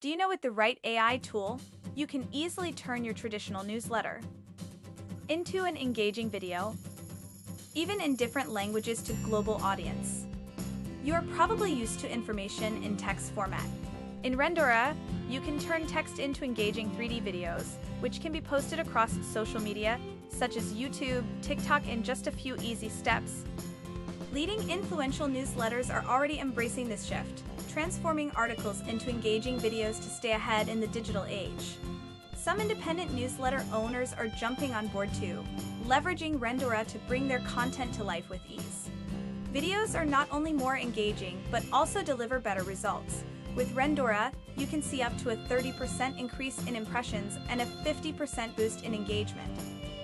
Do you know with the right AI tool, you can easily turn your traditional newsletter into an engaging video, even in different languages to global audience? You are probably used to information in text format. In Rendora, you can turn text into engaging 3D videos, which can be posted across social media, such as YouTube, TikTok, in just a few easy steps. Leading influential newsletters are already embracing this shift, transforming articles into engaging videos to stay ahead in the digital age. Some independent newsletter owners are jumping on board too, leveraging Rendora to bring their content to life with ease. Videos are not only more engaging, but also deliver better results. With Rendora, you can see up to a 30% increase in impressions and a 50% boost in engagement.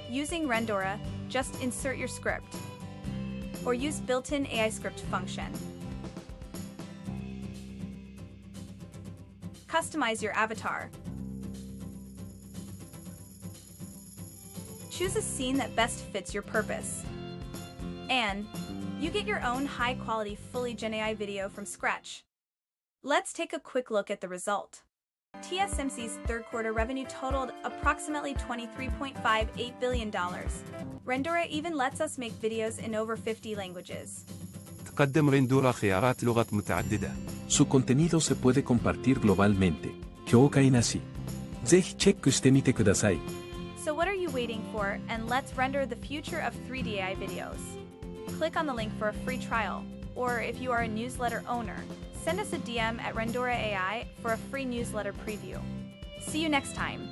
Using Rendora, just insert your script, or use built-in AI script function. Customize your avatar. Choose a scene that best fits your purpose. And you get your own high-quality, fully GenAI video from scratch. Let's take a quick look at the result. TSMC's third quarter revenue totaled approximately $23.58 billion. Rendora even lets us make videos in over 50 languages. تقدم ريندورا خيارات لغات متعددة. Su contenido se puede compartir globalmente. 業界なし。ぜひチェックしてみてください。So what are you waiting for? And let's render the future of 3D AI videos. Click on the link for a free trial. Or if you are a newsletter owner, send us a DM at Rendora AI for a free newsletter preview. See you next time.